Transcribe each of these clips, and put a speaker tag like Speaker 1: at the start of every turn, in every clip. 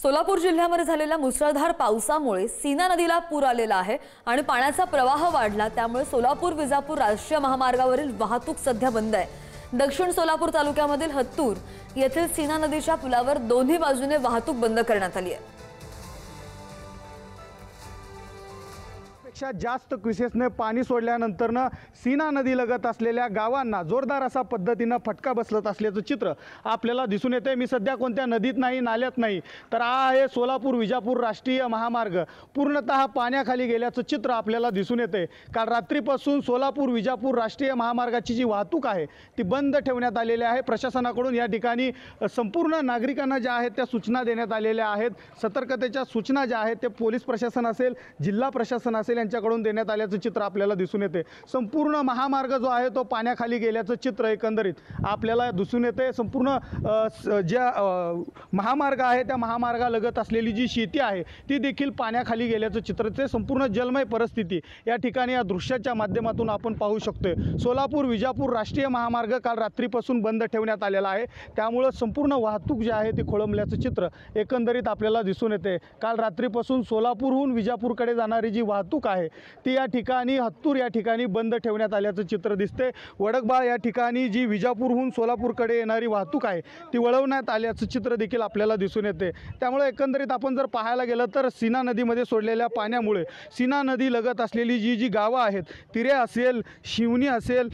Speaker 1: सोलापूर जिल्ह्यामध्ये झालेल्या मुसळधार पावसामुळे सीना नदीला पूर आलेला आहे आणि पाण्याचा प्रवाह वाढला। त्यामुळे सोलापूर विजापूर राष्ट्रीय महामार्गावरील वाहतूक सध्या बंद आहे। दक्षिण सोलापूर तालुक्यामधील हत्तूर येथील सीना नदीच्या पुलावर दोन्ही बाजूने वाहतूक बंद करण्यात आली आहे।
Speaker 2: जास्त क्युसेसने पाणी सोडल्यानंतर सीना नदी लगत असलेल्या गावांना जोरदार असा पद्धतीने फटका बसलत असल्याचं चित्र आपल्याला दिसून येते। मी सध्या कोणत्या नदीत नाही, नाल्यात नाही, तर हा आहे सोलापूर विजापूर राष्ट्रीय महामार्ग पूर्णतः पाण्याखाली गेल्याचं चित्र आपल्याला दिसून येते। काल रात्रीपासून सोलापूर विजापूर राष्ट्रीय महामार्गाची जी वाहतूक आहे ती बंद ठेवण्यात आलेली आहे। प्रशासनाकडून या ठिकाणी संपूर्ण नागरिकांना ज्या आहेत त्या सूचना देण्यात आलेल्या आहेत। सतर्कतेच्या सूचना ज्या आहेत ते पोलीस प्रशासन असेल, जिल्हा प्रशासन असेल यांच्याकडून देण्यात आल्याचं चित्र आपल्याला दिसून येते। संपूर्ण महामार्ग जो आहे तो पाण्याखाली गेल्याचं चित्र एकंदरीत आपल्याला दिसून येते। संपूर्ण ज्या महामार्ग आहे त्या महामार्गालगत असलेली जी शेती आहे ती देखील पाण्याखाली गेल्याचं चित्र ते संपूर्ण जलमय परिस्थिती या ठिकाणी या दृश्याच्या माध्यमातून आपण पाहू शकतोय। सोलापूर विजापूर राष्ट्रीय महामार्ग काल रात्रीपासून बंद ठेवण्यात आलेला आहे, त्यामुळे संपूर्ण वाहतूक जी आहे ती खोळंबल्याचं चित्र एकंदरीत आपल्याला दिसून येते। काल रात्रीपासून सोलापूरहून विजापूरकडे जाणारी जी वाहतूक आहे ती या ठिकाणी हत्तूर या ठिकाणी बंद ठेवण्यात आल्याचं चित्र दिसते। वडकबाळ या ठिकाणी जी विजापूरहून सोलापूरकडे येणारी वाहतूक आहे ती वळवण्यात आल्याचं चित्र देखील आपल्याला दिसून येते। त्यामुळे एकंदरीत आपण जर पाहायला गेलं तर सीना नदीमध्ये सोडलेल्या पाण्यामुळे सीना नदी लगत असलेली जी गावं आहेत, तिरे असेल, शिवणी असेल,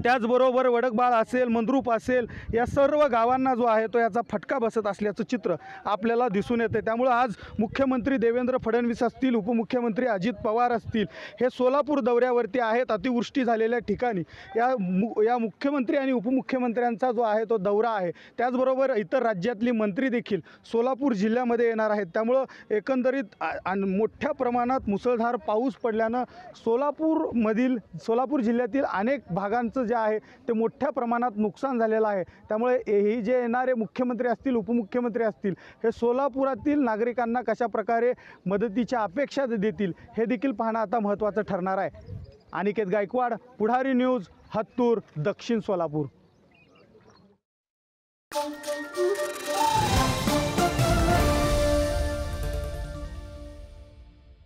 Speaker 2: त्याचबरोबर वडकबाळ असेल, मंद्रूप असेल, या सर्व गावांना जो आहे तो याचा फटका बसत असल्याचं चित्र आपल्याला दिसून येते। त्यामुळे आज मुख्यमंत्री देवेंद्र फडणवीस असतील, उपमुख्यमंत्री अजित पवार असतील, हे सोलापूर दौऱ्यावरती आहेत। अतिवृष्टी झालेल्या ठिकाणी या मुख्यमंत्री आणि उपमुख्यमंत्र्यांचा जो आहे तो दौरा आहे। त्याचबरोबर इतर राज्यातली मंत्री देखील सोलापूर जिल्ह्यामध्ये येणार आहेत। त्यामुळं एकंदरीत मोठ्या प्रमाणात मुसळधार पाऊस पडल्यानं सोलापूर जिल्ह्यातील अनेक भागांचं जे आहे ते मोठ्या प्रमाणात नुकसान झालेलं आहे। त्यामुळे हे जे येणारे मुख्यमंत्री असतील, उपमुख्यमंत्री असतील, हे सोलापुरातील नागरिकांना कशा प्रकारे मदतीच्या अपेक्षा देतील हे देखील पाहणं आता महत्त्वाचं ठरणार आहे। अनिकेत गायकवाड, पुढारी न्यूज, हत्तूर, दक्षिण सोलापूर।